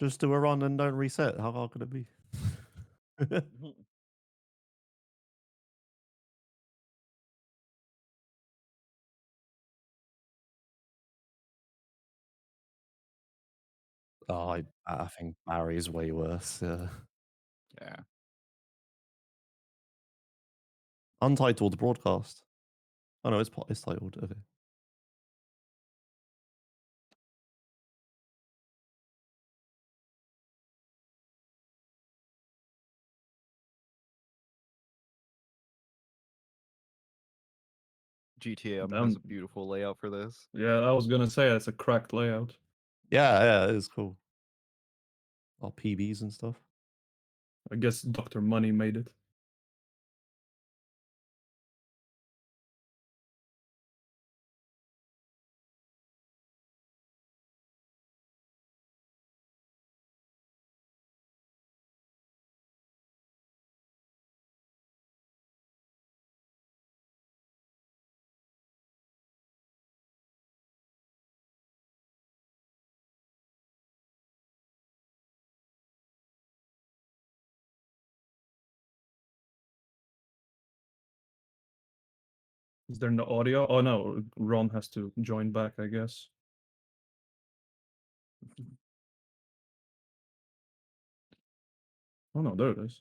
Just do a run and don't reset. How hard could it be? Oh, I think Barry's way worse. Yeah. Yeah. Untitled broadcast. Oh no, it's titled. Okay. GTA has a beautiful layout for this. Yeah, I was gonna say it's a cracked layout. Yeah, it is cool. All PBs and stuff. I guess Dr. Money made it. Is there no audio? Oh no, Ron has to join back, I guess. Oh no, there it is.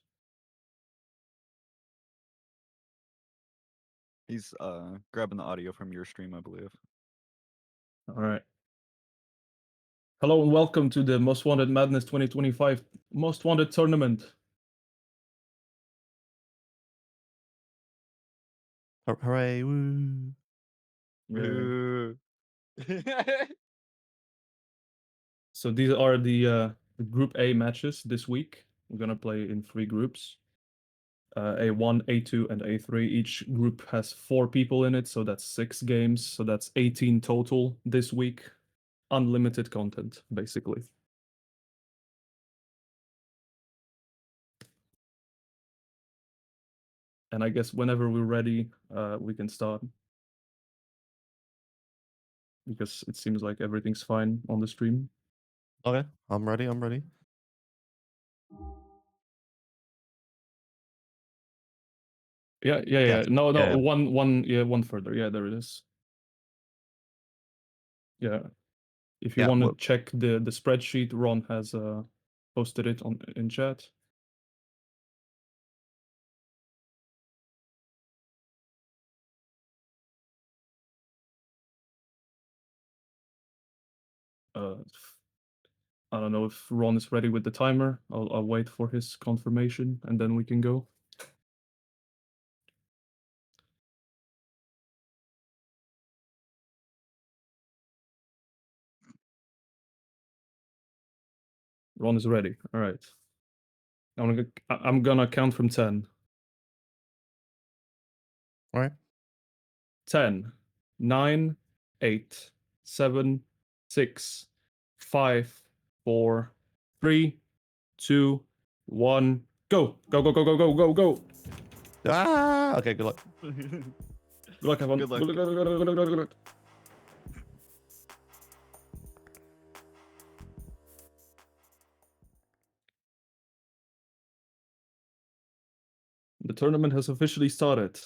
He's grabbing the audio from your stream, I believe. All right. Hello and welcome to the Most Wanted Madness 2025 Most Wanted Tournament. Hooray! Woo! So these are the Group A matches this week. We're gonna play in 3 groups. A1, A2, and A3. Each group has 4 people in it, so that's 6 games. So that's 18 total this week. Unlimited content, basically. And I guess whenever we're ready, we can start. Because it seems like everything's fine on the stream. Okay, I'm ready. I'm ready. Yeah. Yes. No, Yeah. one further. Yeah, there it is. Yeah. If you want to check the spreadsheet, Ron has posted it in chat. I don't know if Ron is ready with the timer. I'll wait for his confirmation and then we can go. Ron is ready. All right. I'm gonna count from 10. All right. 10, 9, 8, 7, 6, 5, 4, 3, 2, 1, go! Go, go, go, go, go, go, go! Ah! Okay, good luck. Good luck, everyone. Good luck. Good luck. The tournament has officially started.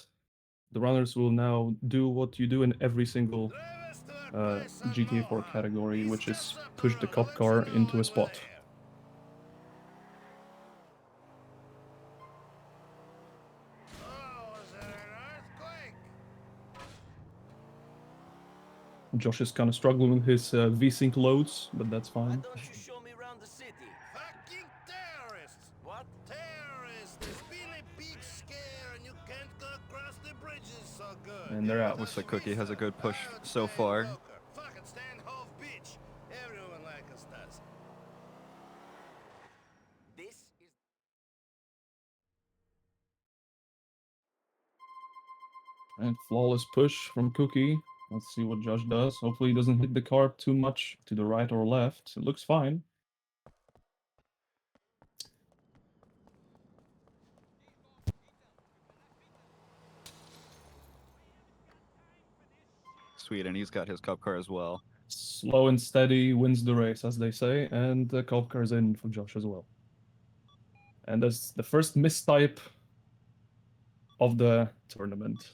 The runners will now do what you do in every single GTA 4 category, which is push the cop car into a spot. Josh is kind of struggling with his V-Sync loads, but that's fine. Why don't you show me around the city? Fucking terrorists! What? Terrorists! There's been a big scare and you can't go across the bridges so good. And they're out. Looks like Cookie has a good push so far. Fucking stand Hove Beach. Everyone like us does. This is... And flawless push from Cookie. Let's see what Josh does. Hopefully he doesn't hit the car too much to the right or left. It looks fine. Sweet, and he's got his cup car as well. Slow and steady wins the race, as they say, and the cop car is in for Josh as well. And that's the first mistype of the tournament.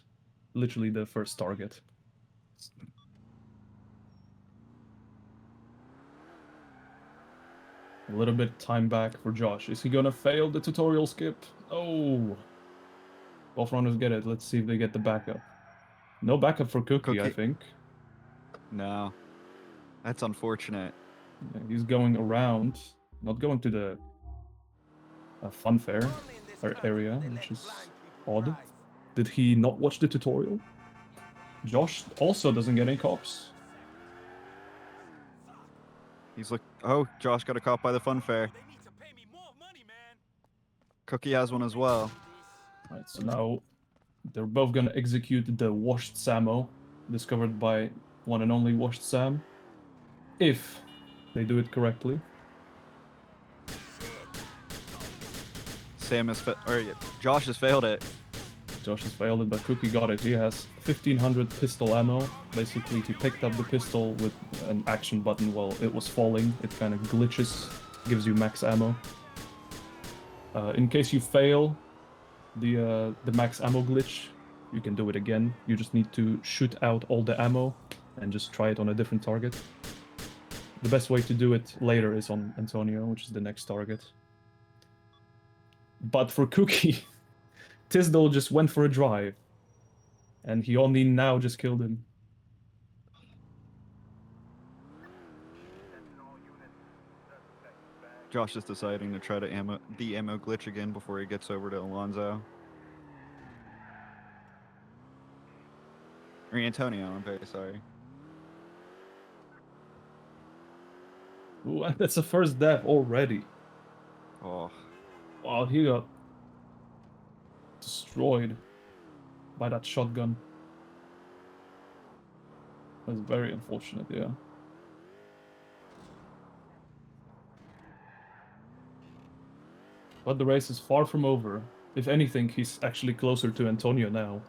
Literally the first target. A little bit time back for Josh. Is he gonna fail the tutorial skip? Oh. Both runners get it. Let's see if they get the backup. No backup for Cookie, I Cookie. think. No. That's unfortunate. Yeah, he's going around, not going to the fun fair area, which is odd. Did he not watch the tutorial? Josh also doesn't get any cops. He's like, oh, Josh got a caught by the fun fair. Cookie has one as well. Right, so now they're both gonna execute the washed Samo, discovered by one and only washed Sam, if they do it correctly. Josh has failed it. Josh has failed it, but Cookie got it. He has 1500 pistol ammo. Basically, he picked up the pistol with an action button while it was falling. It kind of glitches, gives you max ammo. In case you fail the max ammo glitch, you can do it again. You just need to shoot out all the ammo and just try it on a different target. The best way to do it later is on Antonio, which is the next target. But for Cookie, Tisdale just went for a drive, and he only now just killed him. Josh is deciding to try to the ammo glitch again before he gets over to Alonso. Or Antonio, I'm very sorry. Ooh, and that's a first death already. Oh, Wow, he got destroyed by that shotgun. That's very unfortunate, yeah. But the race is far from over. If anything, he's actually closer to Antonio now.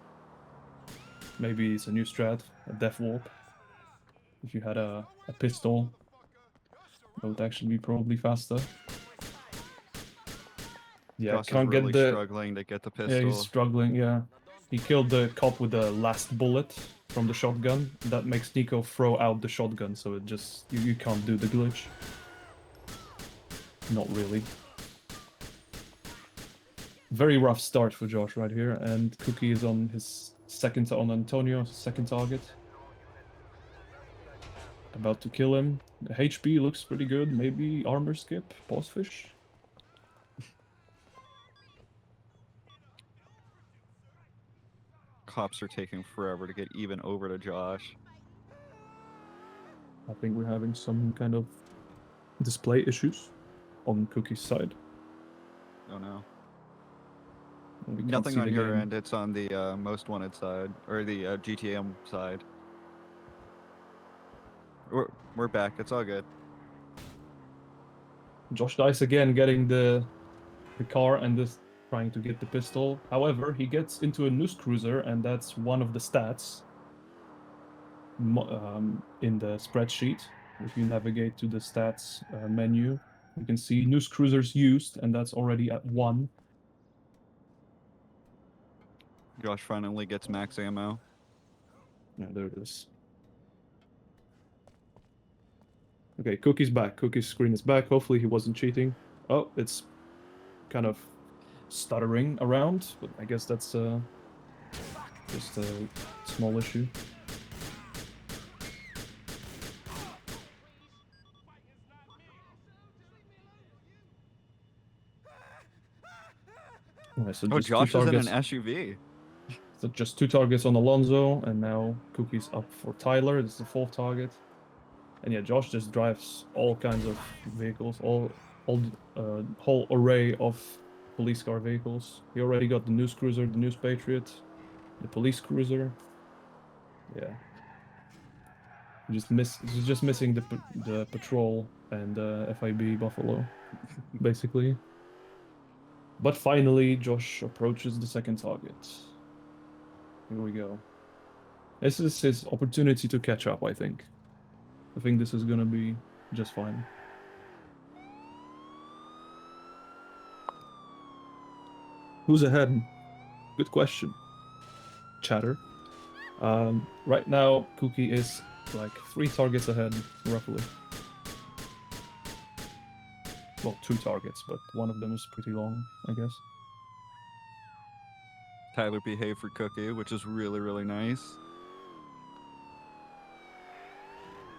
Maybe it's a new strat, a death warp. If you had a pistol, that would actually be probably faster. Yeah, Josh can't is really get the... struggling to get the pistol. Yeah, he's struggling, yeah. He killed the cop with the last bullet from the shotgun. That makes Nico throw out the shotgun, so it just... You can't do the glitch. Not really. Very rough start for Josh right here, and Cookie is on his on Antonio's second target. About to kill him. The HP looks pretty good. Maybe armor skip, boss fish. Cops are taking forever to get even over to Josh. I think we're having some kind of display issues on Cookie's side. Oh no. We can't Nothing see on the your game. end. It's on the most wanted side, or the GTM side. We're back. It's all good. Josh dies again, getting the car and this trying to get the pistol. However, he gets into a news cruiser, and that's one of the stats in the spreadsheet. If you navigate to the stats menu, you can see news cruisers used, and that's already at 1. Josh finally gets max ammo. Yeah, there it is. Okay, Cookie's back. Cookie's screen is back. Hopefully he wasn't cheating. Oh, it's kind of stuttering around, but I guess that's just a small issue. Okay, so Oh, just Josh two is in an targets. SUV. So just 2 targets on Alonso, and now Cookie's up for Tyler. This is the 4th target. And yeah, Josh just drives all kinds of vehicles, whole array of police car vehicles. He already got the news cruiser, the news patriot, the police cruiser. Yeah. He's just missing the patrol and FIB Buffalo, basically. But finally, Josh approaches the second target. Here we go. This is his opportunity to catch up, I think. I think this is gonna be just fine. Who's ahead? Good question. Chatter. Right now, Cookie is like 3 targets ahead, roughly. Well, 2 targets, but one of them is pretty long, I guess. Tyler behaved for Cookie, which is really, really nice.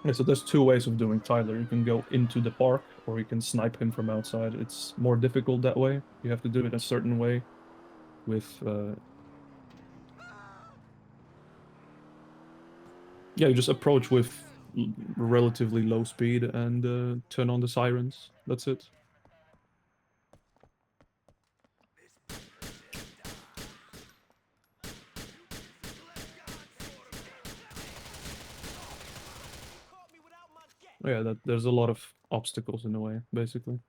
Yeah, so there's 2 ways of doing Tyler. You can go into the park, or you can snipe him from outside. It's more difficult that way. You have to do it a certain way with... Yeah, you just approach with relatively low speed and turn on the sirens. That's it. Yeah, there's a lot of obstacles in the way, basically.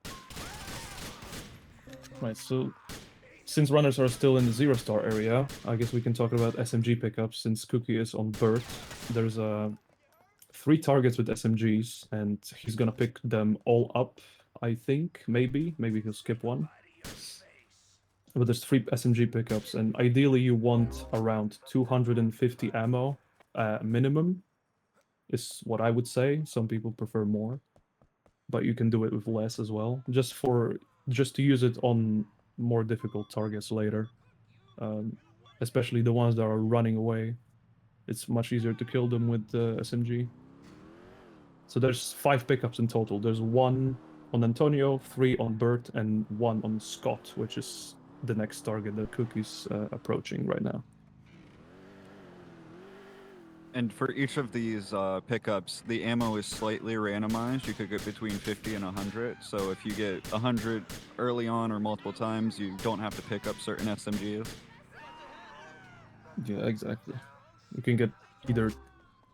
Right, so since runners are still in the 0-star area, I guess we can talk about SMG pickups. Since Cookie is on bird, there's 3 targets with SMGs, and he's gonna pick them all up, I think. Maybe he'll skip one. But there's 3 SMG pickups, and ideally you want around 250 ammo minimum, is what I would say. Some people prefer more, but you can do it with less as well, just to use it on more difficult targets later, especially the ones that are running away. It's much easier to kill them with the SMG. So there's 5 pickups in total. There's 1 on Antonio, 3 on Bert, and 1 on Scott, which is the next target that Cookie's approaching right now. And for each of these pickups, the ammo is slightly randomized. You could get between 50 and 100. So if you get 100 early on or multiple times, you don't have to pick up certain SMGs. Yeah, exactly. You can get either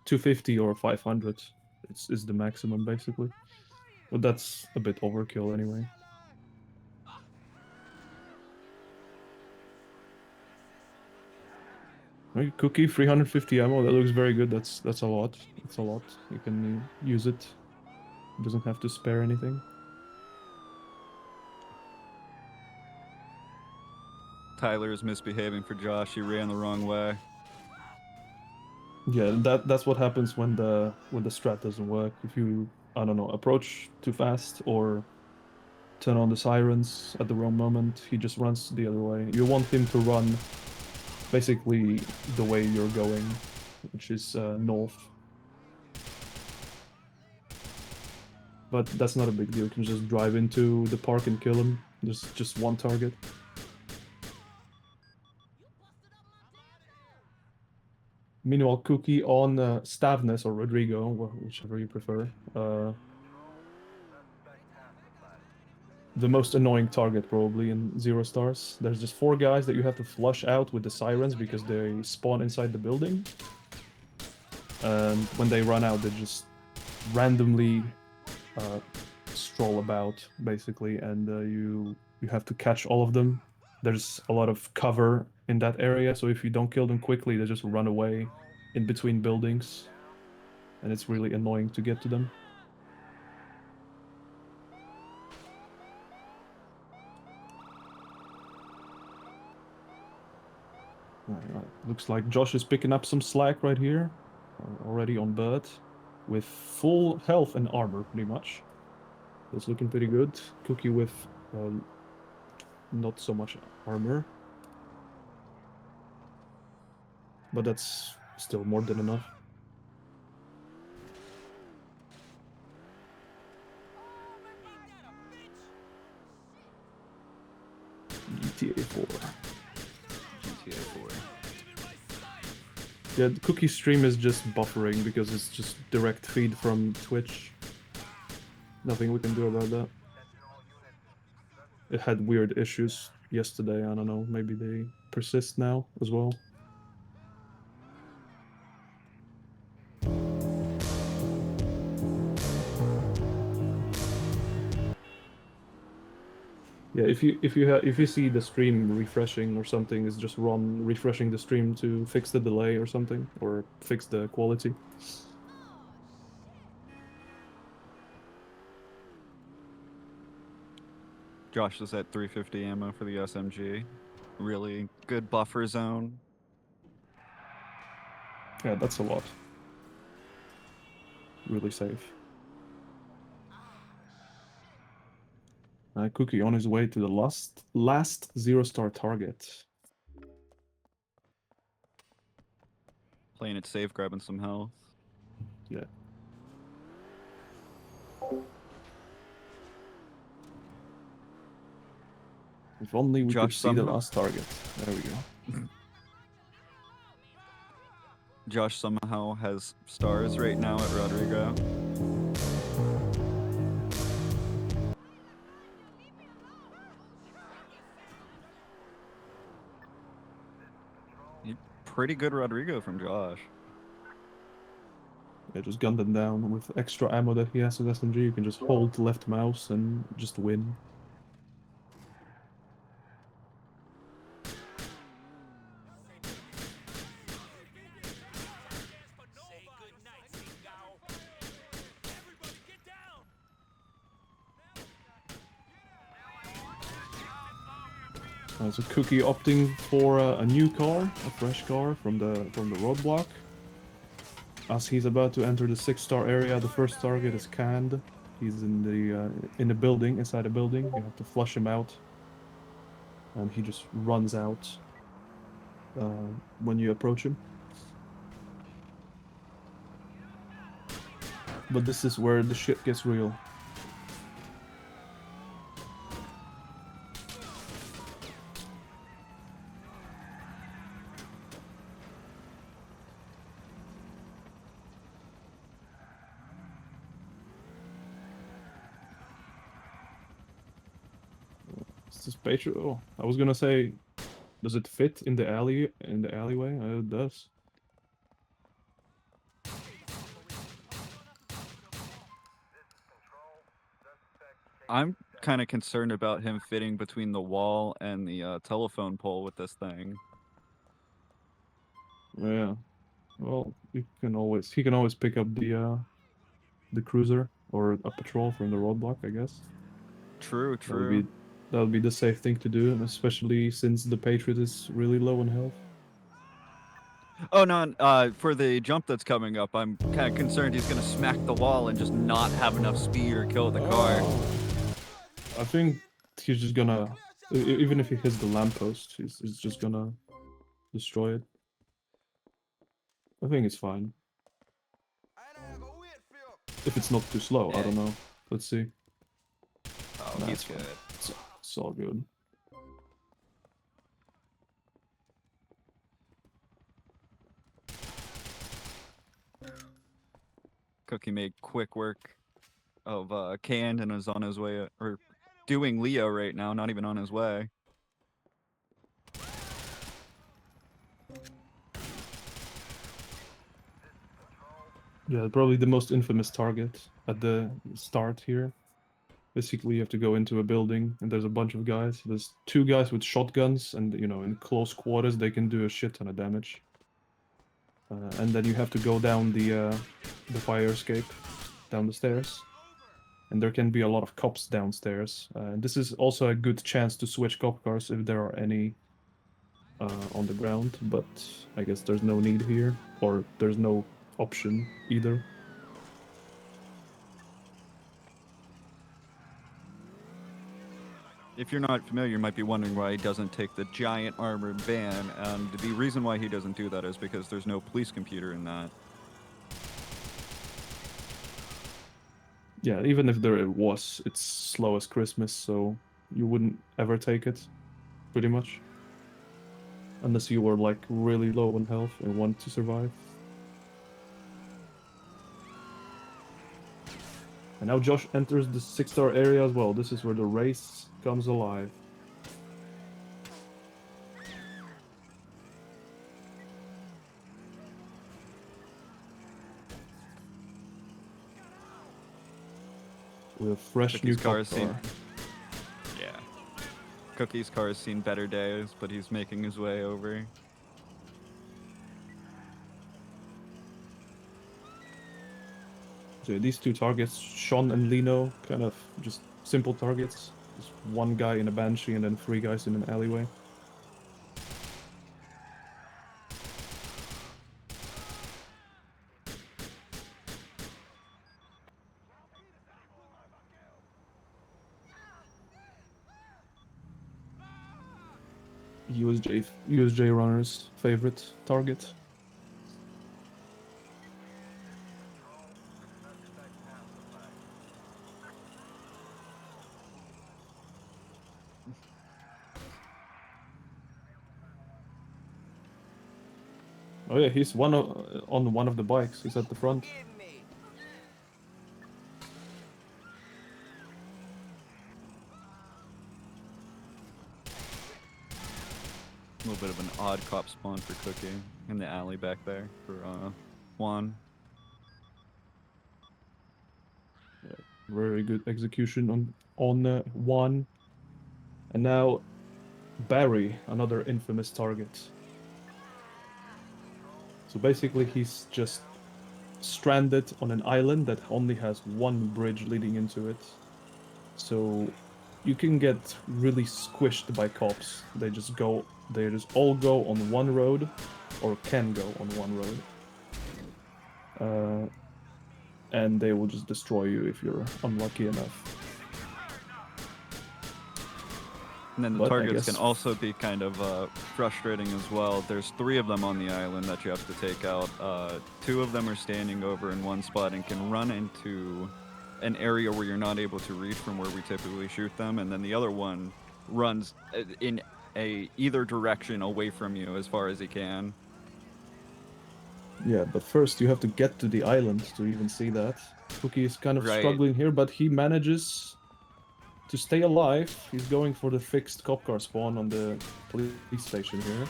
250 or 500. Is the maximum, basically. But that's a bit overkill anyway. Right, Cookie, 350 ammo. That looks very good. That's a lot. That's a lot. You can use it. Doesn't have to spare anything. Tyler is misbehaving for Josh. He ran the wrong way. Yeah, that's what happens when the strat doesn't work. If you, I don't know, approach too fast or turn on the sirens at the wrong moment, he just runs the other way. You want him to run basically the way you're going, which is north. But that's not a big deal. You can just drive into the park and kill him. There's just 1 target. Meanwhile, Cookie on Stavnes or Rodrigo, whichever you prefer. The most annoying target probably in 0 stars. There's just 4 guys that you have to flush out with the sirens because they spawn inside the building. And when they run out, they just randomly stroll about, basically, and you have to catch all of them. There's a lot of cover in that area, so if you don't kill them quickly, they just run away in between buildings, and it's really annoying to get to them. Right. Looks like Josh is picking up some slack right here, already on bird, with full health and armor, pretty much. That's looking pretty good. Cookie with not so much armor, but that's still more than enough. GTA 4. GTA 4. Yeah, the Cookie stream is just buffering because it's just direct feed from Twitch. Nothing we can do about that. It had weird issues yesterday, I don't know, maybe they persist now as well. Yeah, if you see the stream refreshing or something, it's just Ron refreshing the stream to fix the delay or something, or fix the quality. Josh is at 350 ammo for the SMG. Really good buffer zone. Yeah, that's a lot. Really safe. Cookie on his way to the last 0-star target. Playing it safe, grabbing some health. Yeah. If only we could Josh see the somehow- last target. There we go. Josh somehow has stars right now at Rodrigo. Pretty good Rodrigo from Josh. Yeah, just gun them down with extra ammo that he has with SMG. You can just hold left mouse and just win. So Cookie opting for a new car, a fresh car from the roadblock. As he's about to enter the 6-star area, the first target is canned. He's in the building, inside a building. You have to flush him out, and he just runs out when you approach him. But this is where the shit gets real. Is this Patriot? Oh, I was gonna say, does it fit in the alleyway? It does. I'm kind of concerned about him fitting between the wall and the telephone pole with this thing. Yeah. Well, he can always pick up the cruiser or a patrol from the roadblock, I guess. True, That would true. be the safe thing to do, and especially since the Patriot is really low in health. Oh no, for the jump that's coming up, I'm kind of concerned he's gonna smack the wall and just not have enough speed or kill the car. I think he's just gonna, even if he hits the lamppost, he's just gonna destroy it. I think it's fine. If it's not too slow, I don't know. Let's see. Oh, Nah, he's it's fine. good. It's all good. Cookie made quick work of Canned and is on his way, or doing Leo right now, not even on his way. Yeah, probably the most infamous target at the start here. Basically, you have to go into a building, and there's a bunch of guys. There's 2 guys with shotguns, and in close quarters, they can do a shit ton of damage. And then you have to go down the fire escape, down the stairs. And there can be a lot of cops downstairs. This is also a good chance to switch cop cars if there are any on the ground, but I guess there's no need here, or there's no option either. If you're not familiar, you might be wondering why he doesn't take the giant armored van, and the reason why he doesn't do that is because there's no police computer in that. Yeah, even if there was, it's slow as Christmas, so you wouldn't ever take it, pretty much. Unless you were like really low on health and want to survive. And now Josh enters the 6-star area as well. This is where the race comes alive. With a fresh Cookie's new car cop has seen- car. Yeah. Cookie's car has seen better days, but he's making his way over. So these 2 targets, Sean and Lino, kind of just simple targets. Just one guy in a banshee and then 3 guys in an alleyway. USJ runner's favorite target. Oh yeah, he's on one of the bikes. He's at the front. Forgive me. A little bit of an odd cop spawn for Cookie in the alley back there for Juan. Yeah, very good execution on one. And now Barry, another infamous target. So basically he's just stranded on an island that only has one bridge leading into it. So you can get really squished by cops. They just all go on one road, or can go on one road. And they will just destroy you if you're unlucky enough. And then the But I targets guess- can also be kind of frustrating as well. There's 3 of them on the island that you have to take out. 2 of them are standing over in one spot and can run into an area where you're not able to reach from where we typically shoot them. And then the other one runs in either direction away from you as far as he can. Yeah, but first you have to get to the island to even see that. Cookie is kind of Right. struggling here, but he manages to stay alive. He's going for the fixed cop car spawn on the police station here.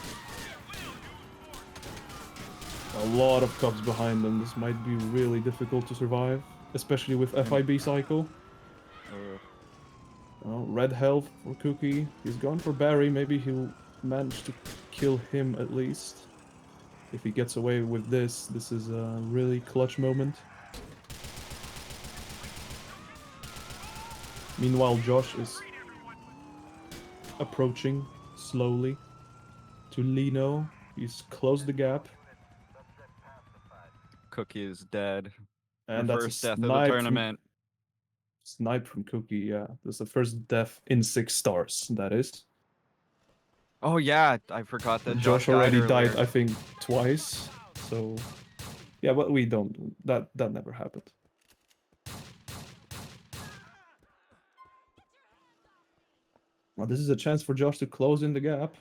A lot of cops behind them. This might be really difficult to survive, especially with FIB cycle. Oh, red health for Cookie. He's going for Barry. Maybe he'll manage to kill him at least. If he gets away with this, this is a really clutch moment. Meanwhile, Josh is approaching slowly to Lino. He's closed the gap. Cookie is dead. And the that's first a death of the snipe tournament. Snipe from Cookie, yeah. That's the first death in 6 stars, that is. Oh yeah, I forgot that Josh already died, earlier. I think, twice. So, yeah, but we don't. That never happened. Well, this is a chance for Josh to close in the gap.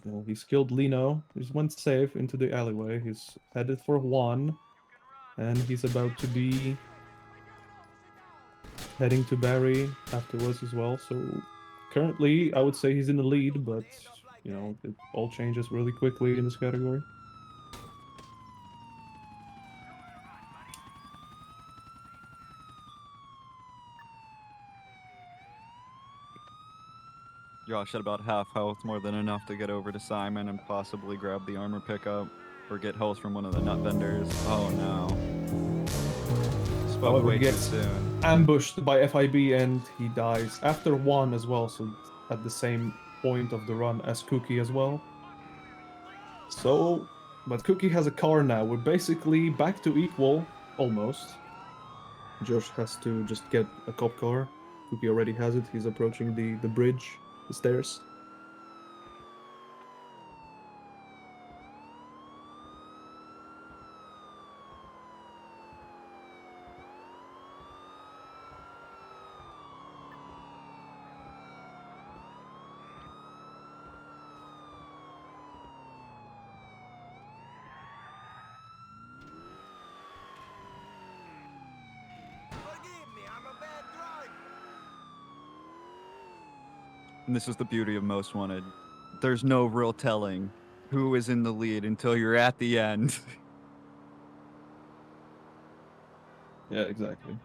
Well, he's killed Lino. He's went safe into the alleyway. He's headed for Juan. And he's about to be heading to Barry afterwards as well. So currently, I would say he's in the lead, but, you know, it all changes really quickly in this category. Josh at about half health, more than enough to get over to Simon and possibly grab the armor pickup or get health from one of the nut vendors. Oh no. Spoke However, way he too gets soon. ambushed by FIB and he dies after one as well, so at the same point of the run as Cookie as well. So, but Cookie has a car now. We're basically back to equal, almost. Josh has to just get a cop car. Cookie already has it. He's approaching the bridge, the stairs. Forgive me, I'm a bad driver. And this is the beauty of Most Wanted. There's no real telling who is in the lead until you're at the end. Yeah, exactly.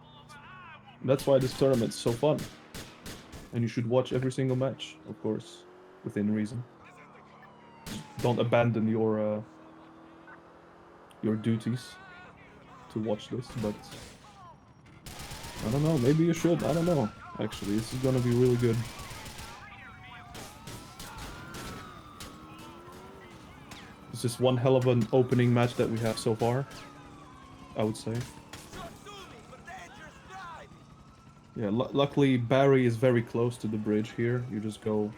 That's why this tournament's so fun. And you should watch every single match, of course, within reason. Don't abandon your duties to watch this, but I don't know, maybe you should, I don't know. Actually, this is gonna be really good. This is one hell of an opening match that we have so far, I would say. Yeah, luckily Barry is very close to the bridge here. You just go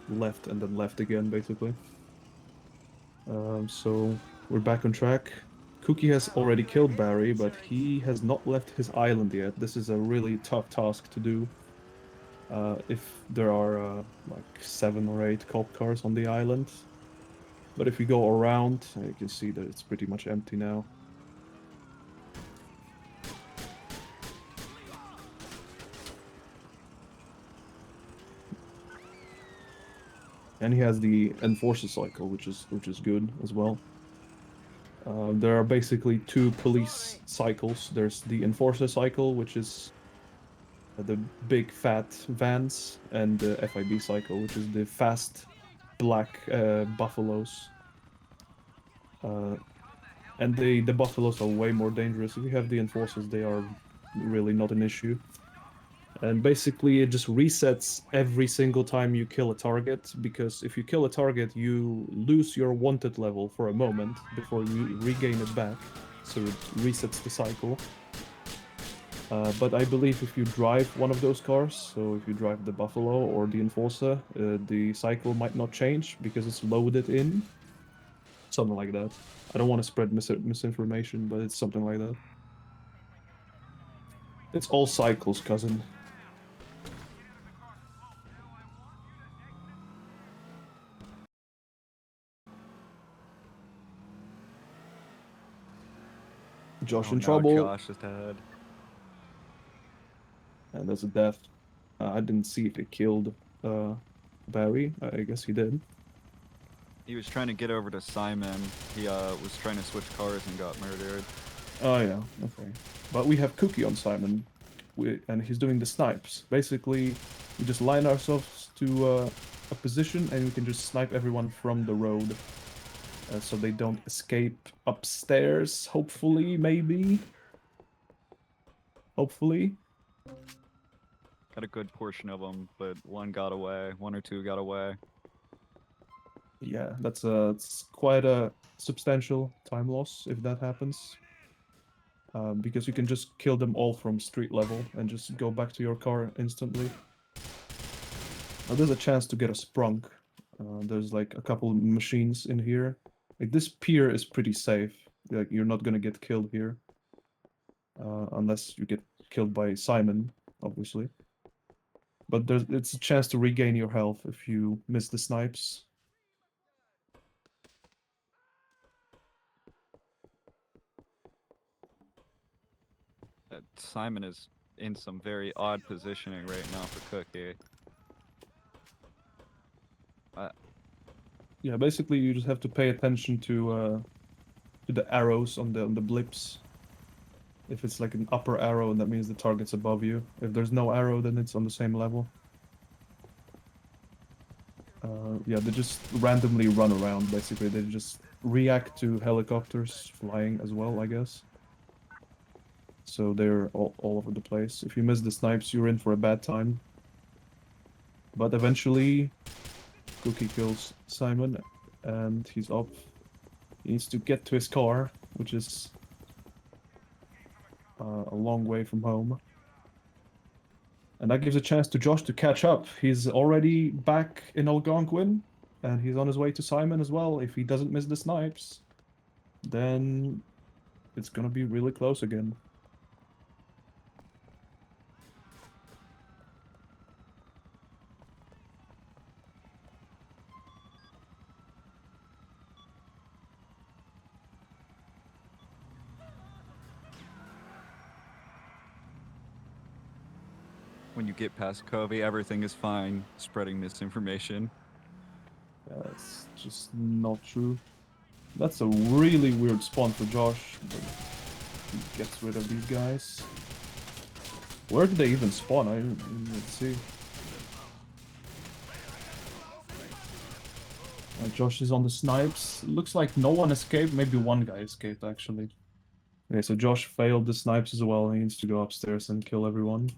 left and then left again, basically. So we're back on track. Cookie has already killed Barry, but he has not left his island yet. This is a really tough task to do. If there are like 7 or 8 cop cars on the island. But if you go around, you can see that it's pretty much empty now. And he has the enforcer cycle, which is good as well. There are basically 2 police cycles. There's the enforcer cycle, which is the big fat vans, and the FIB cycle, which is the fast black buffaloes. And the buffaloes are way more dangerous. If you have the enforcers, they are really not an issue. And basically it just resets every single time you kill a target, because if you kill a target, you lose your wanted level for a moment before you regain it back. So it resets the cycle. But I believe if you drive one of those cars, so if you drive the Buffalo or the Enforcer, the cycle might not change because it's loaded in. Something like that. I don't want to spread misinformation, but it's something like that. It's all cycles, cousin. Josh in no, trouble. Josh is dead. And there's a death. I didn't see if it killed Barry. I guess he did. He was trying to get over to Simon. He was trying to switch cars and got murdered. Oh yeah, okay. But we have Cookie on Simon, and he's doing the snipes. Basically, we just line ourselves to a position, and we can just snipe everyone from the road, so they don't escape upstairs. Hopefully, maybe. Hopefully. Got a good portion of them, but one got away. 1 or 2 got away. Yeah, it's quite a substantial time loss if that happens. Because you can just kill them all from street level and just go back to your car instantly. Now there's a chance to get a sprunk. There's like a couple machines in here. Like this pier is pretty safe. Like you're not gonna get killed here. Unless you get killed by Simon, obviously. But it's a chance to regain your health if you miss the snipes. Simon is in some very odd positioning right now for Cookie. Yeah, basically you just have to pay attention to the arrows on the blips. If it's like an upper arrow, that means the target's above you. If there's no arrow, then it's on the same level. Yeah, they just randomly run around, basically. They just react to helicopters flying as well, I guess. So they're all over the place. If you miss the snipes, you're in for a bad time. But eventually, Cookie kills Simon, and he's up. He needs to get to his car, which is a long way from home. And that gives a chance to Josh to catch up. He's already back in Algonquin, and he's on his way to Simon as well. If he doesn't miss the snipes, then it's gonna be really close again. When you get past Covey, everything is fine. Spreading misinformation. That's just not true. That's a really weird spawn for Josh, but he gets rid of these guys. Where did they even spawn? I didn't even see. Josh is on the snipes. Looks like no one escaped. Maybe one guy escaped, actually. Okay, so Josh failed the snipes as well. He needs to go upstairs and kill everyone.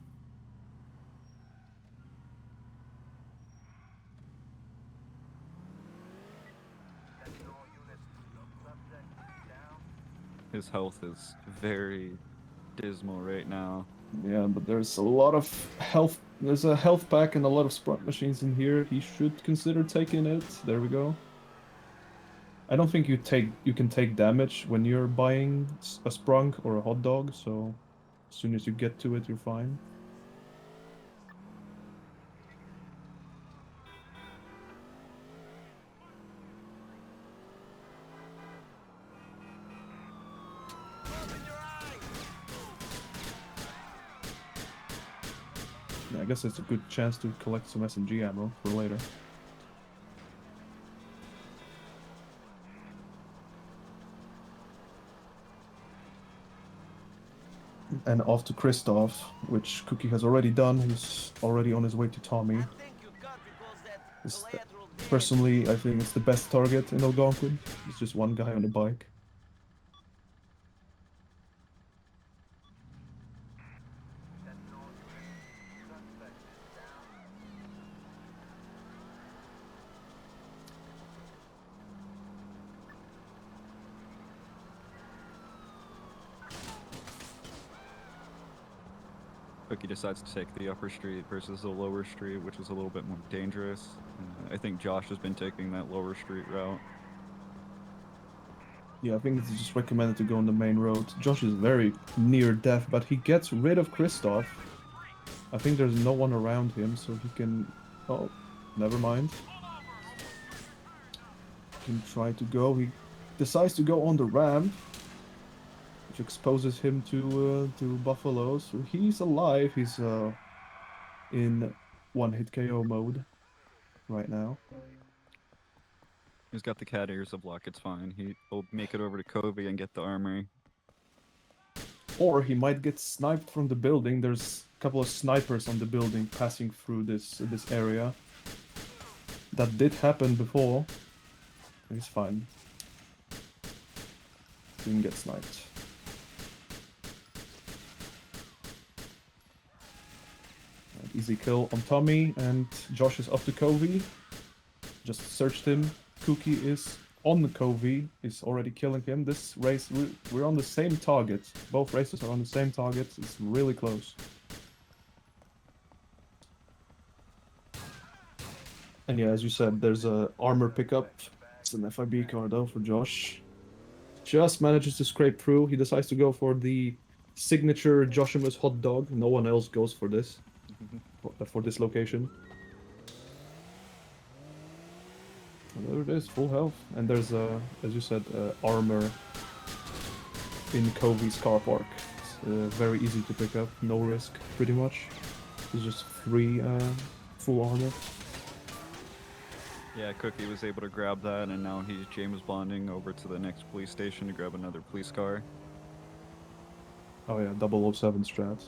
His health is very dismal right now. Yeah, but there's a lot of health. There's a health pack and a lot of sprint machines in here. He should consider taking it. There we go. I don't think you can take damage when you're buying a sprunk or a hot dog, so as soon as you get to it, you're fine. Open your eyes! Yeah, I guess it's a good chance to collect some SMG ammo for later. And off to Kristoff, which Cookie has already done. He's already on his way to Tommy. I think your country calls that It's- collateral damage. Personally, I think it's the best target in Algonquin. It's just one guy on a bike. Cookie decides to take the upper street versus the lower street, which is a little bit more dangerous. I think Josh has been taking that lower street route. Yeah, I think it's just recommended to go on the main road. Josh is very near death, but he gets rid of Kristoff. I think there's no one around him, so he can... Oh, never mind. He can try to go. He decides to go on the ramp, which exposes him to buffaloes. So he's alive. He's in one-hit KO mode right now. He's got the cat ears of luck, it's fine. He'll make it over to Covey and get the armory. Or he might get sniped from the building. There's a couple of snipers on the building passing through this area. That did happen before. He's fine. Didn't get sniped. Right, easy kill on Tommy, and Josh is up to Covey. Just searched him. Cookie is on the Covey, is already killing him. This race, we're on the same target. Both races are on the same target. It's really close. And yeah, as you said, there's a armor pickup. It's an FIB car though for Josh. Just manages to scrape through. He decides to go for the signature Joshimuz hot dog. No one else goes for this, for this location. And there it is, full health. And there's as you said, armor in Covey's car park. It's very easy to pick up, no risk, pretty much. It's just free full armor. Yeah, Cookie was able to grab that, and now he's James Bonding over to the next police station to grab another police car. Oh yeah, 007 strat.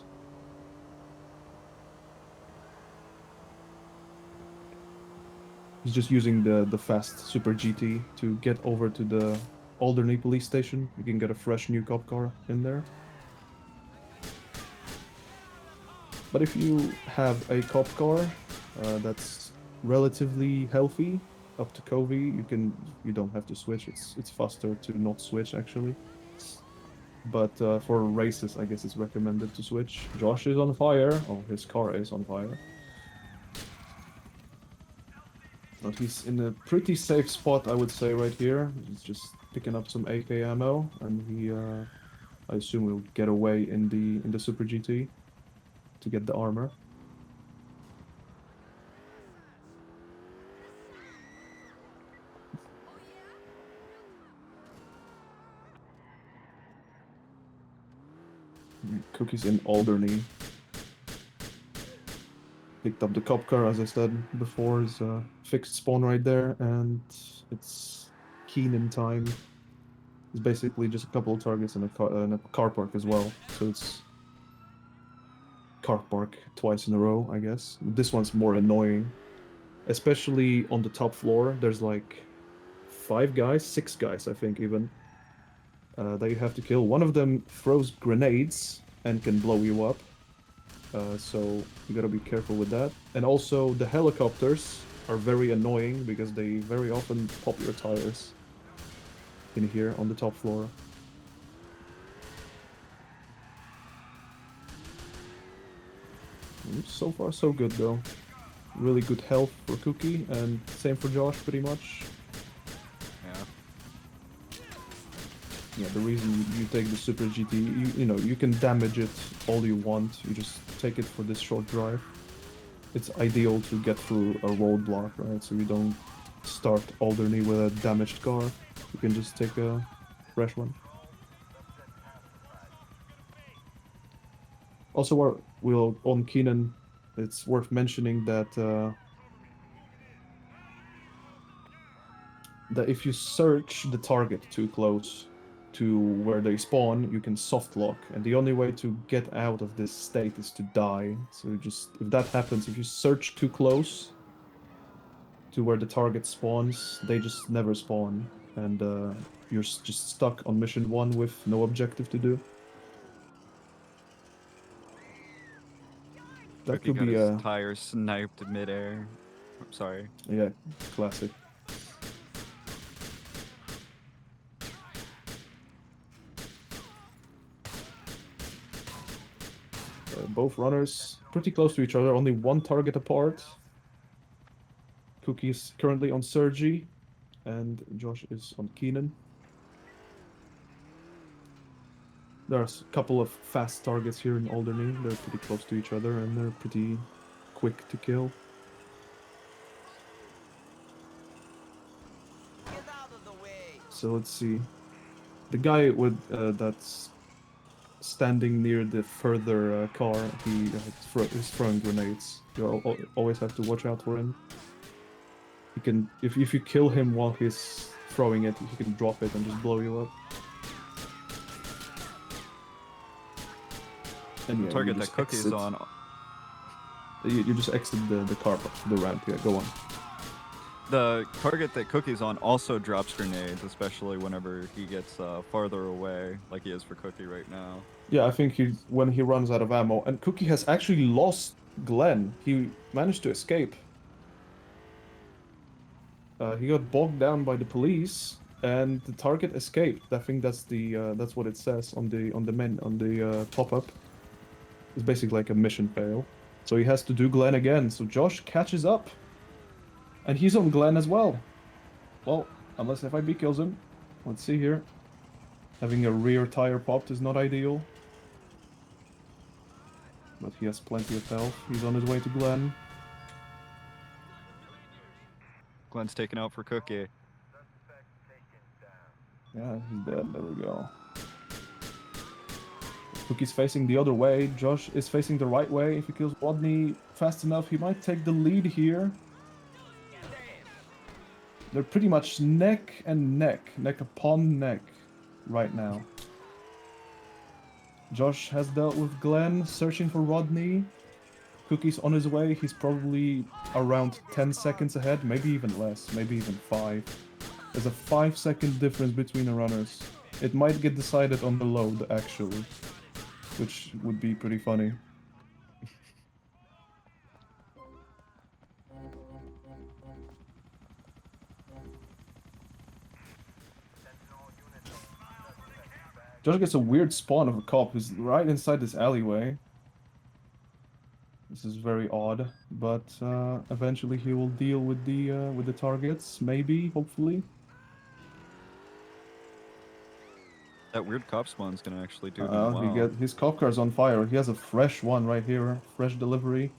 He's just using the fast Super GT to get over to the Alderney police station. You can get a fresh new cop car in there. But if you have a cop car that's relatively healthy, up to Covey, you don't have to switch. It's faster to not switch actually. But for races, I guess it's recommended to switch. Josh is on fire. Oh, his car is on fire. But he's in a pretty safe spot, I would say, right here. He's just picking up some AK ammo, and he, I assume, will get away in the Super GT to get the armor. Cookie's in Alderney. Picked up the cop car, as I said before, is a fixed spawn right there, and it's Keenan time. It's basically just a couple of targets in a car park as well, so it's car park twice in a row, I guess. This one's more annoying, especially on the top floor. There's like 5 guys, 6 guys, I think even. that you have to kill. One of them throws grenades and can blow you up. So you gotta be careful with that. And also the helicopters are very annoying because they very often pop your tires in here on the top floor. So far so good though. Really good health for Cookie and same for Josh pretty much. Yeah. Yeah, the reason you take the Super GT, you know, you can damage it all you want. You just take it for this short drive. It's ideal to get through a roadblock, right? So you don't start Alderney with a damaged car. You can just take a fresh one. Also, on Keenan, it's worth mentioning that that if you search the target too close to where they spawn, you can soft lock, and the only way to get out of this state is to die. So just if that happens, if you search too close to where the target spawns, they just never spawn, and you're just stuck on mission 1 with no objective to do. That Cookie could got be his a tire sniped midair. I'm sorry. yeah, classic. Both runners pretty close to each other, only one target apart. Cookie is currently on Sergi, and Josh is on Keenan. There's a couple of fast targets here in Alderney. They're pretty close to each other, and they're pretty quick to kill. Get out of the way. So let's see. The guy with that's standing near the further car, he is throwing grenades. You always have to watch out for him. You can, if you kill him while he's throwing it, he can drop it and just blow you up. And yeah, Target you that just Cookie's exit. on. You just exit the car, the ramp. Yeah, go on. The target that Cookie's on also drops grenades, especially whenever he gets farther away, like he is for Cookie right now. Yeah, I think when he runs out of ammo, and Cookie has actually lost Glenn. He managed to escape. He got bogged down by the police, and the target escaped. I think that's what it says on the pop-up. It's basically like a mission fail. So he has to do Glenn again. So Josh catches up, and he's on Glenn as well. Well, unless FIB kills him. Let's see here. Having a rear tire popped is not ideal. But he has plenty of health. He's on his way to Glenn. Glenn's taken out for Cookie. Yeah, he's dead. There we go. Cookie's facing the other way. Josh is facing the right way. If he kills Rodney fast enough, he might take the lead here. They're pretty much neck and neck. Neck upon neck right now. Josh has dealt with Glenn, searching for Rodney. Cookie's on his way. He's probably around 10 seconds ahead, maybe even less, maybe even 5. There's a 5-second difference between the runners. It might get decided on the load, actually, which would be pretty funny. Josh gets a weird spawn of a cop who's right inside this alleyway. This is very odd, but eventually he will deal with the targets, maybe, hopefully. That weird cop spawn's gonna actually do him well. His cop car's on fire. He has a fresh one right here, fresh delivery.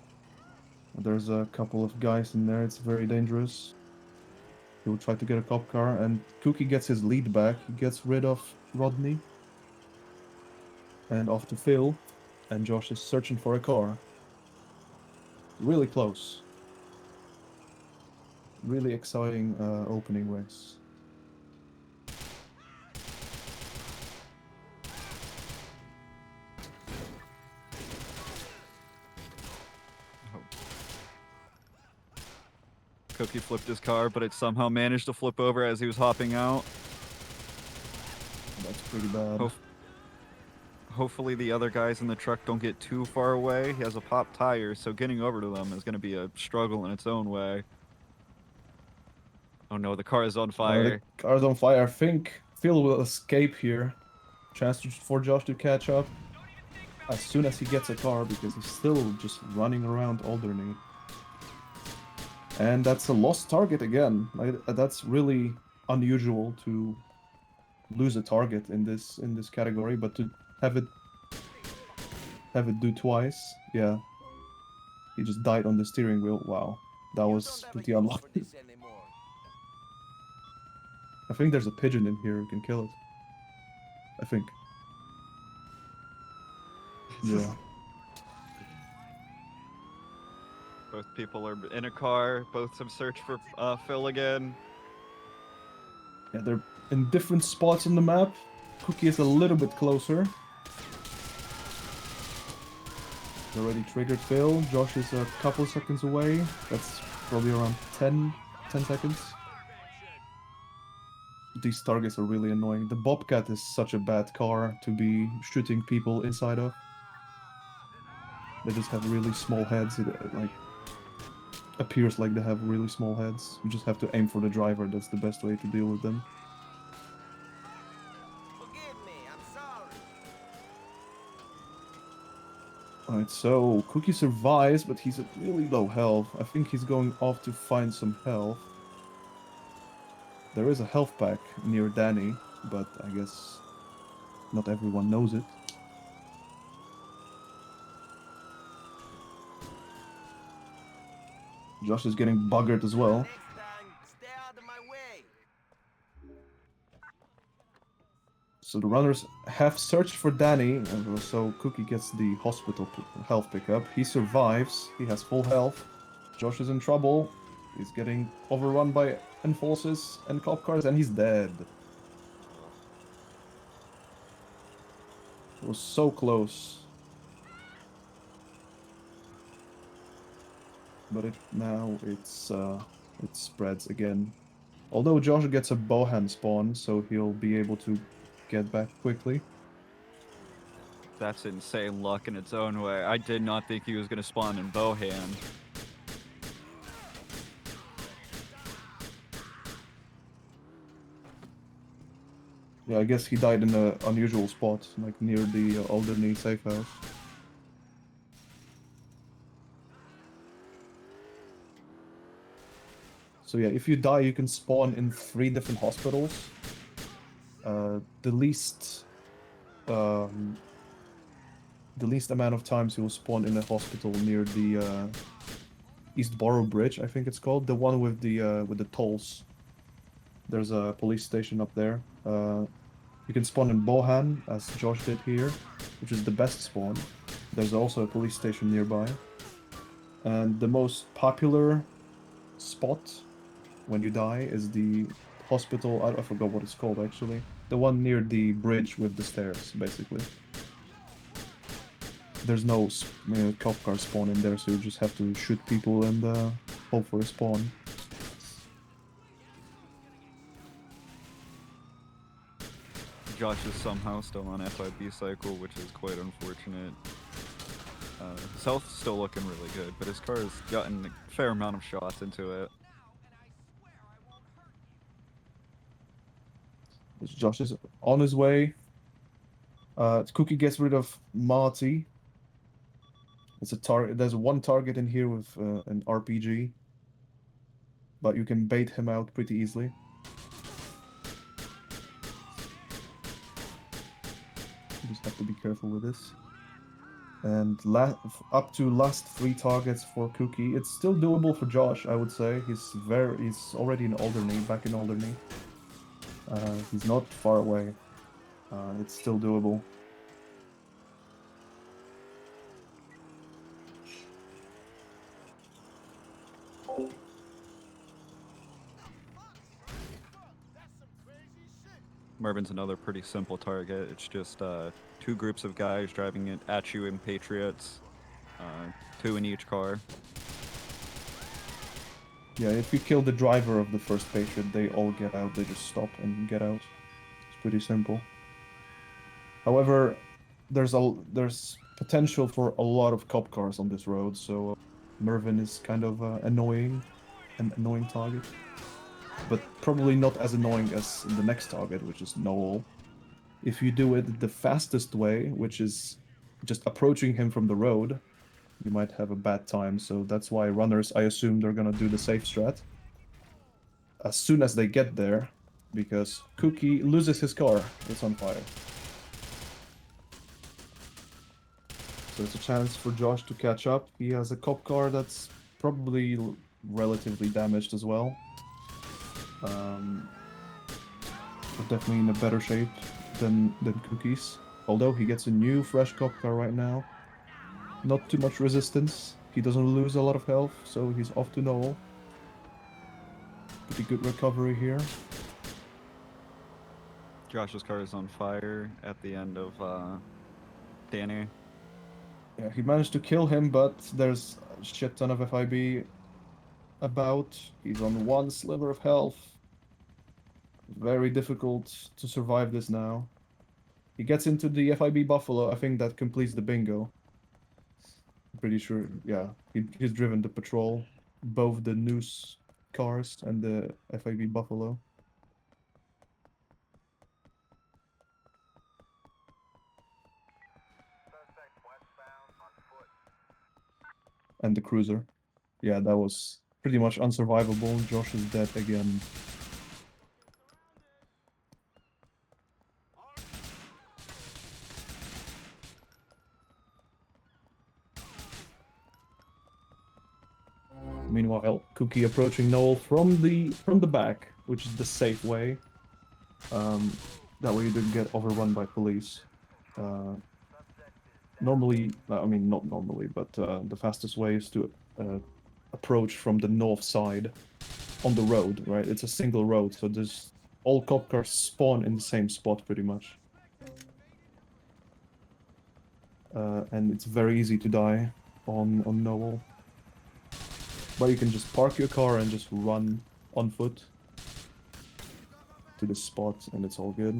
There's a couple of guys in there. It's very dangerous. He will try to get a cop car, and Cookie gets his lead back. He gets rid of Rodney. And off to Phil, and Josh is searching for a car. Really close. Really exciting opening race. Cookie flipped his car, but it somehow managed to flip over as he was hopping out. That's pretty bad. Hopefully the other guys in the truck don't get too far away. He has a pop tire, so getting over to them is going to be a struggle in its own way. Oh no, the car is on fire. The car's on fire. I think Phil will escape here. Chance for Josh to catch up as soon as he gets a car, because he's still just running around Alderney. And that's a lost target again. That's really unusual to lose a target in this category, but to have it do twice, yeah. He just died on the steering wheel. Wow, that was pretty unlucky. I think there's a pigeon in here who can kill it. I think. Yeah. Both people are in a car. Both have searched for Phil again. Yeah, they're in different spots on the map. Cookie is a little bit closer. Already triggered Phil. Josh is a couple seconds away. That's probably around 10 seconds. These targets are really annoying. The Bobcat is such a bad car to be shooting people inside of. They just have really small heads. It appears like they have really small heads. You just have to aim for the driver. That's the best way to deal with them. Forgive me, I'm sorry. Alright, so Cookie survives, but he's at really low health. I think he's going off to find some health. There is a health pack near Danny, but I guess not everyone knows it. Josh is getting buggered as well. Next time, stay out of my way. So the runners have searched for Danny, so Cookie gets the hospital health pickup. He survives, he has full health. Josh is in trouble. He's getting overrun by enforcers and cop cars, and he's dead. It was so close. But now it spreads again. Although Josh gets a bowhand spawn, so he'll be able to get back quickly. That's insane luck in its own way. I did not think he was going to spawn in bowhand. Yeah, I guess he died in an unusual spot, like near the Alderney safe house. So yeah, if you die, you can spawn in 3 different hospitals. The least amount of times you will spawn in a hospital near the East Borough Bridge, I think it's called, the one with the tolls. There's a police station up there. You can spawn in Bohan, as Josh did here, which is the best spawn. There's also a police station nearby. And the most popular spot when you die is the hospital, I forgot what it's called actually. The one near the bridge with the stairs, basically. There's no cop car spawn in there, so you just have to shoot people and hope for a spawn. Josh is somehow still on FIB cycle, which is quite unfortunate. His health's still looking really good, but his car has gotten a fair amount of shots into it. Josh is on his way. Cookie gets rid of Marty. It's a target. There's one target in here with an RPG, but you can bait him out pretty easily. You just have to be careful with this. And up to last 3 targets for Cookie. It's still doable for Josh, I would say. He's already in Alderney, back in Alderney. He's not far away. It's still doable. Mervin's another pretty simple target. It's just 2 groups of guys driving it at you in Patriots, 2 in each car. Yeah, if you kill the driver of the first Patriot, they all get out. They just stop and get out. It's pretty simple. However, there's potential for a lot of cop cars on this road, so Mervin is kind of an annoying target, but probably not as annoying as the next target, which is Noel. If you do it the fastest way, which is just approaching him from the road, you might have a bad time. So that's why runners, I assume they're gonna do the safe strat as soon as they get there, because Cookie loses his car. It's on fire. So it's a chance for Josh to catch up. He has a cop car that's probably relatively damaged as well. But definitely in a better shape than Cookie's. Although he gets a new fresh cop car right now. Not too much resistance. He doesn't lose a lot of health, so he's off to Noel. Pretty good recovery here. Josh's car is on fire at the end of Danny. Yeah, he managed to kill him, but there's a shit ton of FIB about. He's on one sliver of health. Very difficult to survive this now. He gets into the FIB Buffalo. I think that completes the bingo. I'm pretty sure, yeah. He's driven the patrol, both the Noose cars and the FIB Buffalo. And the cruiser. Yeah, that was pretty much unsurvivable. Josh is dead again. Meanwhile, Cookie approaching Noel from the back, which is the safe way. That way you didn't get overrun by police. Normally, I mean not normally, but the fastest way is to approach from the north side on the road, right? It's a single road, so there's all cop cars spawn in the same spot pretty much. And it's very easy to die on Noel. But you can just park your car and just run on foot to the spot, and it's all good.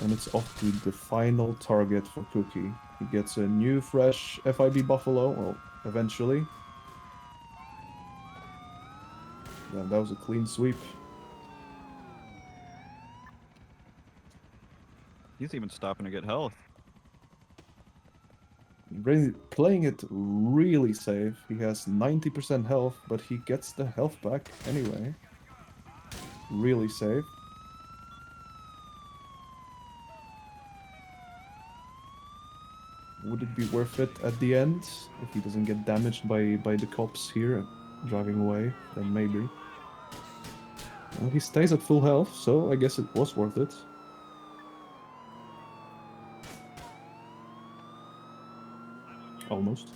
And it's off to the final target for Cookie. He gets a new, fresh FIB Buffalo, well, eventually. Yeah, that was a clean sweep. He's even stopping to get health. Really playing it really safe. He has 90% health, but he gets the health back anyway. Really safe. Would it be worth it at the end if he doesn't get damaged by the cops here driving away? Then maybe. Well, he stays at full health, so I guess it was worth it. Almost.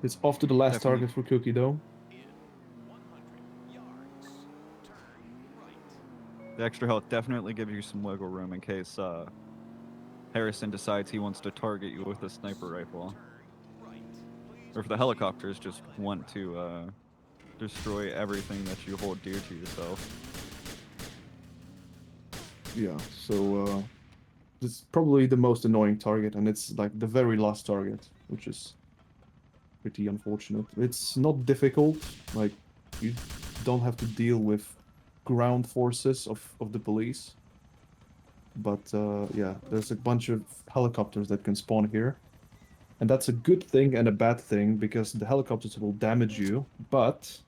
It's off to the last Definitely. target for Cookie, though. The extra health definitely gives you some wiggle room in case Harrison decides he wants to target you with a sniper rifle. Or if the helicopters just want to destroy everything that you hold dear to yourself. Yeah, so this is probably the most annoying target, and it's like the very last target, which is pretty unfortunate. It's not difficult, like you don't have to deal with ground forces of the police. But yeah, there's a bunch of helicopters that can spawn here. And that's a good thing and a bad thing, because the helicopters will damage you, but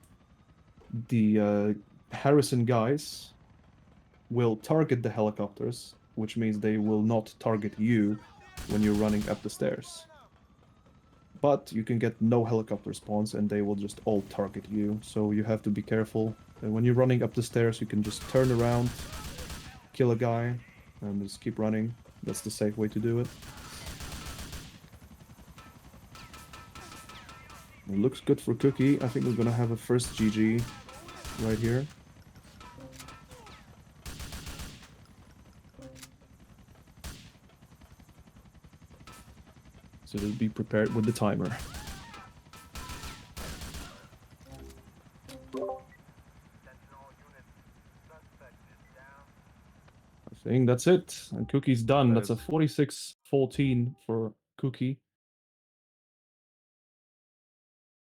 the Harrison guys will target the helicopters, which means they will not target you when you're running up the stairs. But you can get no helicopter spawns and they will just all target you, so you have to be careful. And when you're running up the stairs, you can just turn around, kill a guy, and just keep running. That's the safe way to do it. It looks good for Cookie. I think we're gonna have a first GG right here. So be prepared with the timer. think that's it. And Cookie's done. That That's a is- 46-14 for Cookie.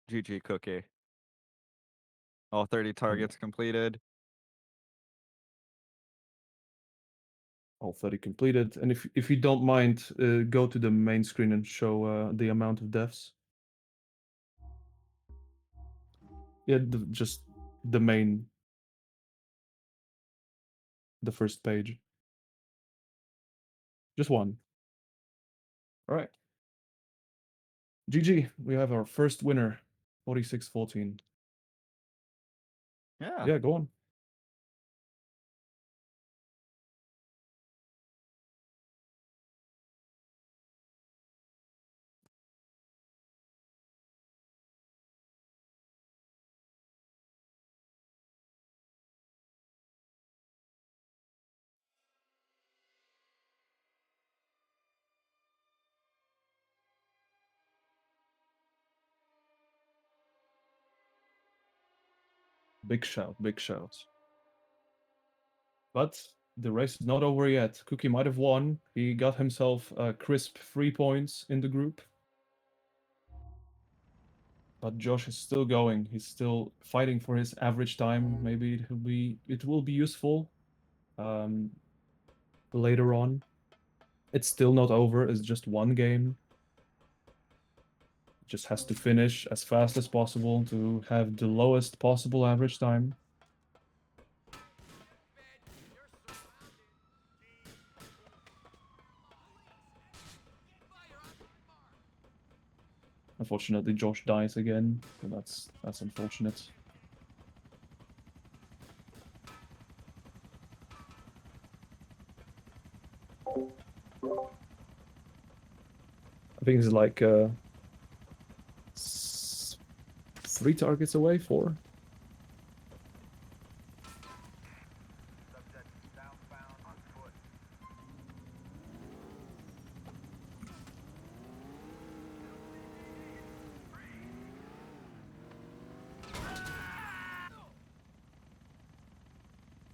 GG Cookie. All 30 targets completed. All 30 completed. And if you don't mind, go to the main screen and show the amount of deaths. Yeah, just the main, the first page. Just one. All right. GG. We have our first winner. 46-14. Yeah. Yeah, go on. Big shout, big shout. But the race is not over yet. Cookie might have won. He got himself a crisp 3 points in the group. But Josh is still going. He's still fighting for his average time. Maybe it will be useful later on. It's still not over. It's just one game. Just has to finish as fast as possible to have the lowest possible average time. Unfortunately, Josh dies again. So that's unfortunate. I think it's like 3 targets away, 4.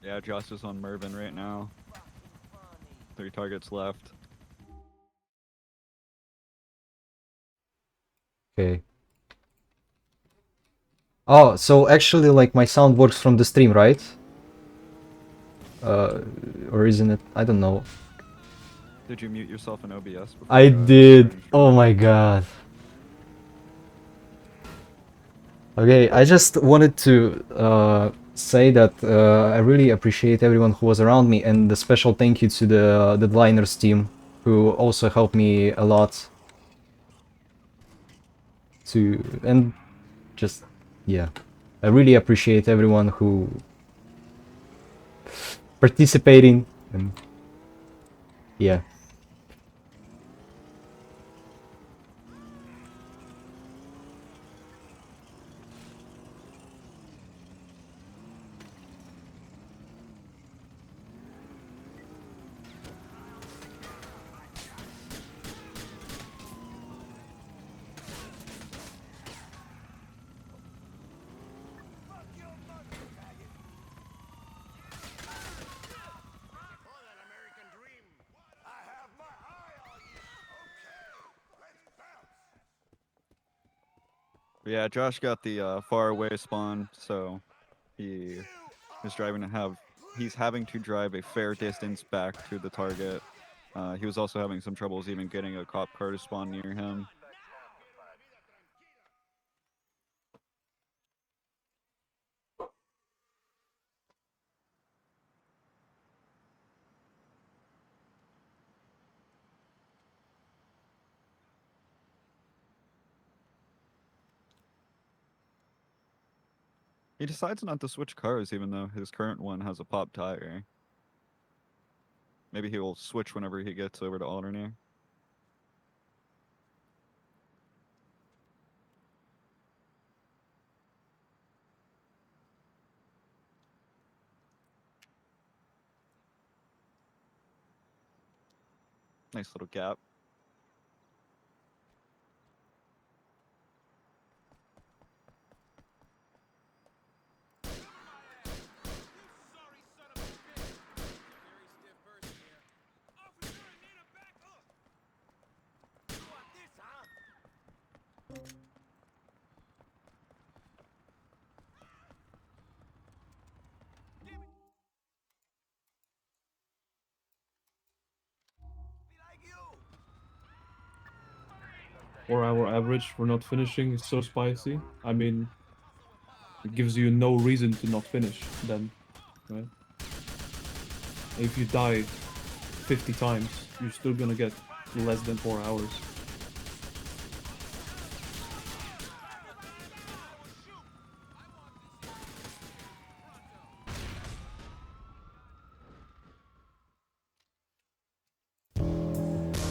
Yeah, Josh is on Mervin right now. 3 targets left. Okay. Oh, so actually, like, my sound works from the stream, right? Or isn't it? I don't know. Did you mute yourself in OBS before? I did. Oh my god. Okay, I just wanted to say that I really appreciate everyone who was around me, and a special thank you to the Liners team, who also helped me a lot. And just, yeah, I really appreciate everyone who participating, and yeah. For that American dream. I have my eye on you. Okay, let's bounce. Yeah, Josh got the far away spawn, so he is driving to have. He's having to drive a fair distance back to the target. He was also having some troubles even getting a cop car to spawn near him. He decides not to switch cars even though his current one has a pop tire. Maybe he will switch whenever he gets over to Alternator. Nice little gap. Be like you. 4-hour average for not finishing is so spicy. I mean, it gives you no reason to not finish then, right? If you die 50 times, you're still gonna get less than 4 hours.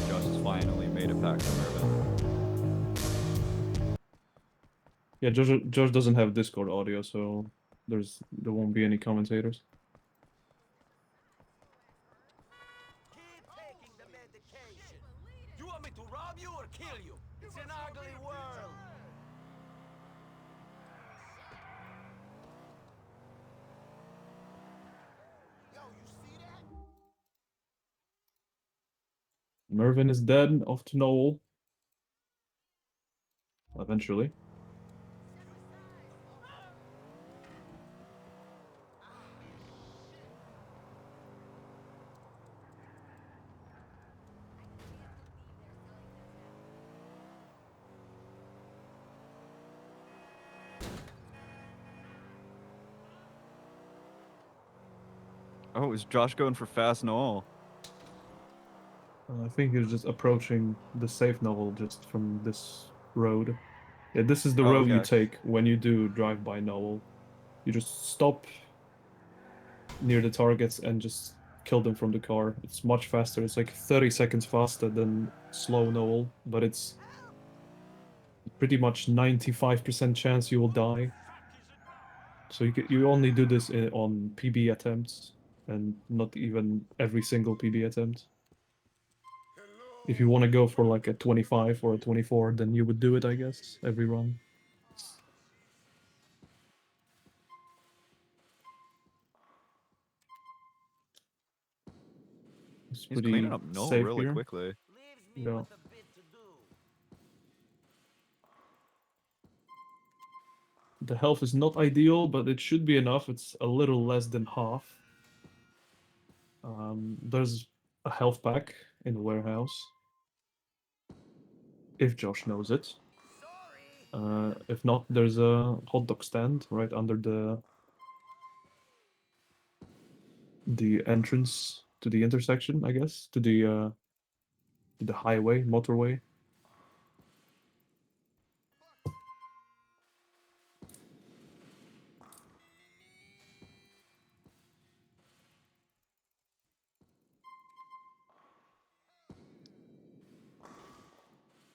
Josh has finally made it back to Mervin. Yeah, Josh doesn't have Discord audio, so there won't be any commentators. Keep taking the medication. You want me to rob you or kill you? It's an ugly world. Yo, you see that? Mervin is dead, off to Noel. Eventually. Oh, is Josh going for fast Noel? I think he's just approaching the safe Noel just from this road. Yeah, this is the Oh, road you okay. take when you do drive by Noel. You just stop near the targets and just kill them from the car. It's much faster. It's like 30 seconds faster than slow Noel, but it's pretty much 95% chance you will die. So you only do this on PB attempts and not even every single PB attempt. If you want to go for like a 25 or a 24, then you would do it, I guess, every run. It's He's cleaning pretty up Noel safe really here. quickly. Leaves me Yeah. with a bit to do. The health is not ideal, but it should be enough. It's a little less than half. There's a health pack in the warehouse. If Josh knows it. Sorry. If not, there's a hot dog stand right under the entrance to the intersection, I guess, to the highway, motorway.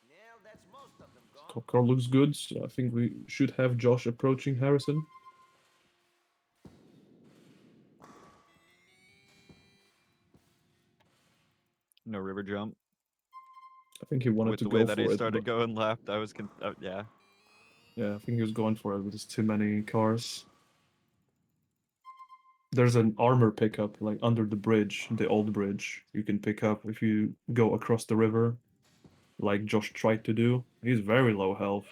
Well, that's most of them gone. Cop car looks good, so I think we should have Josh approaching Harrison. No river jump. I think he wanted With to the way go that he for it, started but going left, I was yeah. yeah, I think he was going for it, but there's too many cars. There's an armor pickup like under the bridge, the old bridge. You can pick up if you go across the river, like Josh tried to do. He's very low health,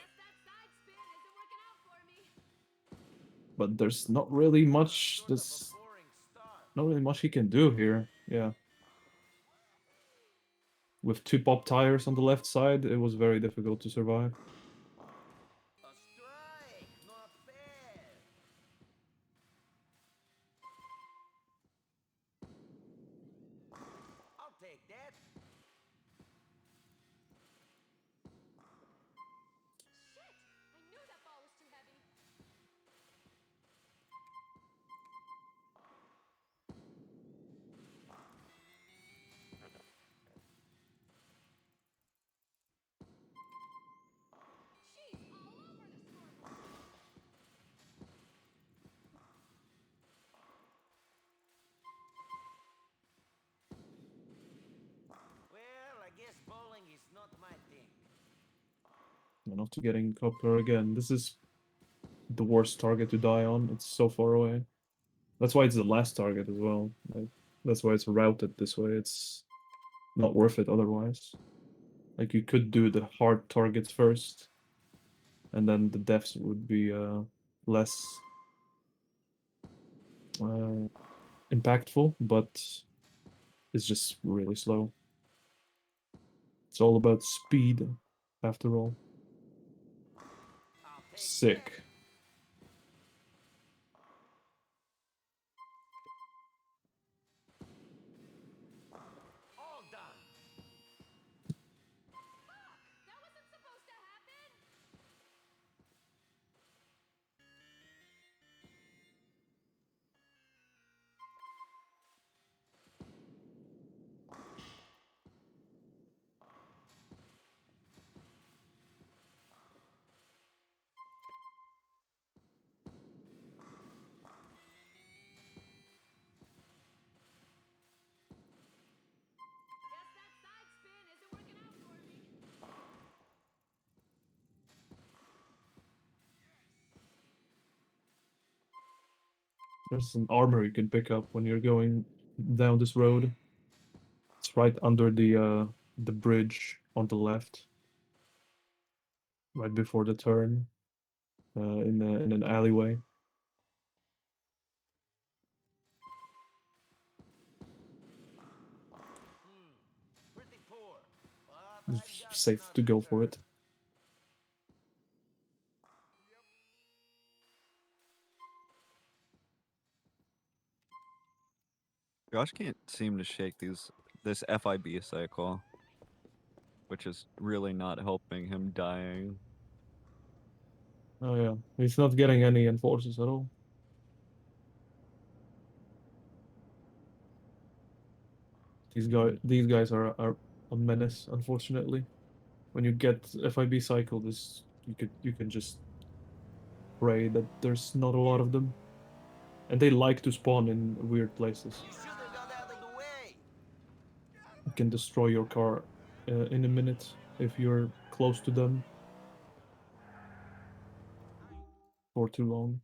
but there's not really much. Sort of There's a boring start. not really much he can do here. Yeah. With two pop tires on the left side, it was very difficult to survive. A strike, not fair. I'll take that. Well, I guess bowling is not my thing. And after getting Coupler again, this is the worst target to die on. It's so far away. That's why it's the last target as well. Like, that's why it's routed this way. It's not worth it otherwise. Like you could do the hard targets first, and then the deaths would be less impactful, but it's just really slow. It's all about speed, after all. Sick. All done. That wasn't supposed to happen! Guess that side spin isn't working out for me. There's an armor you can pick up when you're going down this road. It's right under the bridge on the left, right before the turn, in an alleyway. Pretty poor. But It's I got safe to another go for turn. it. Josh can't seem to shake this FIB cycle, which is really not helping him dying. Oh yeah, he's not getting any enforcers at all. These guys are a menace, unfortunately. When you get FIB cycle, you can just pray that there's not a lot of them, and they like to spawn in weird places. You should have got out of the way. You can destroy your car in a minute if you're close to them for too long.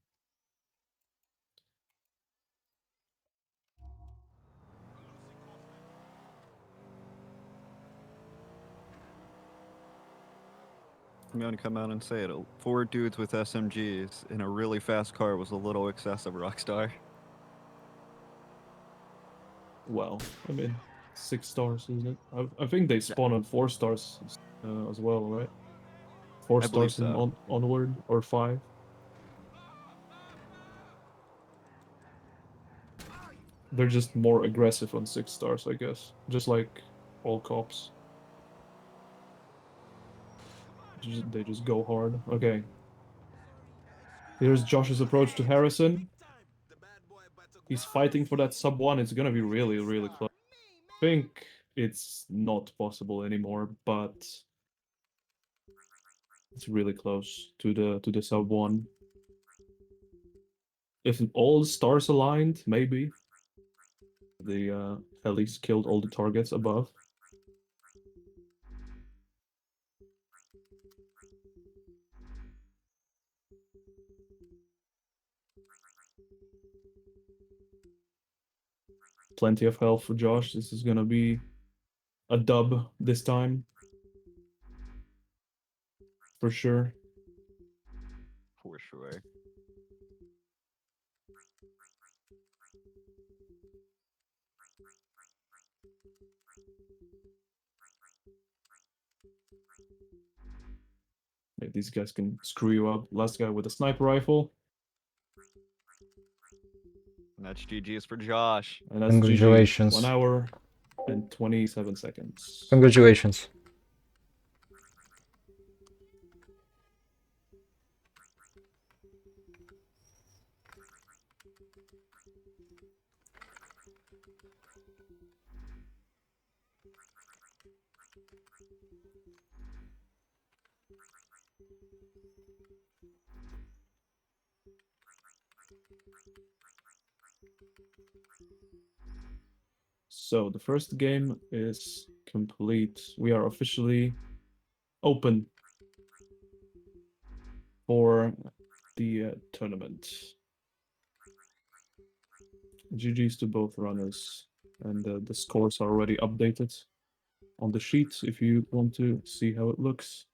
I'm gonna come out and say it. 4 dudes with SMGs in a really fast car was a little excessive, Rockstar. Well, I mean, 6 stars, isn't it? I think they spawn on 4 stars as well, right? 4 I believe stars and so. onward, or 5. They're just more aggressive on 6 stars, I guess. Just like all cops. They just go hard. Okay. Here's Josh's approach to Harrison. He's fighting for that sub 1. It's gonna be really, really close. I think it's not possible anymore, but it's really close to the sub 1. If all stars aligned, maybe. The helis killed all the targets above. Plenty of health for Josh. This is gonna be a dub this time. For sure. For sure. Maybe these guys can screw you up. Last guy with a sniper rifle. And that's GG's for Josh. And that's Congratulations. GG. 1 hour and 27 seconds. Congratulations. So the first game is complete. We are officially open for the tournament. GG's to both runners, and the scores are already updated on the sheet if you want to see how it looks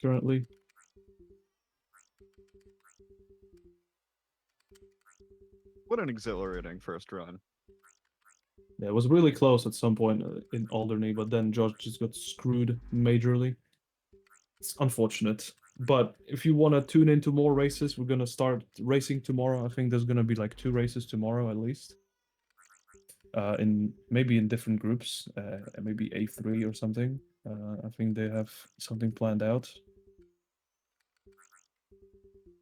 currently. What an exhilarating first run. Yeah, it was really close at some point in Alderney, but then Josh just got screwed majorly. It's unfortunate. But if you want to tune into more races, we're gonna start racing tomorrow. I think there's gonna be like 2 races tomorrow at least. In maybe in different groups, maybe A3 or something. I think they have something planned out.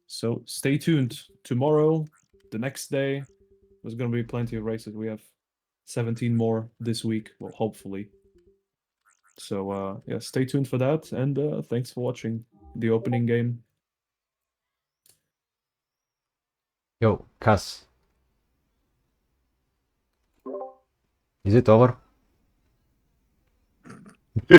So stay tuned. Tomorrow, the next day, there's gonna be plenty of races. We have 17 more this week, well, hopefully. So yeah, stay tuned for that, and thanks for watching the opening game. Yo, Cass. Is it over?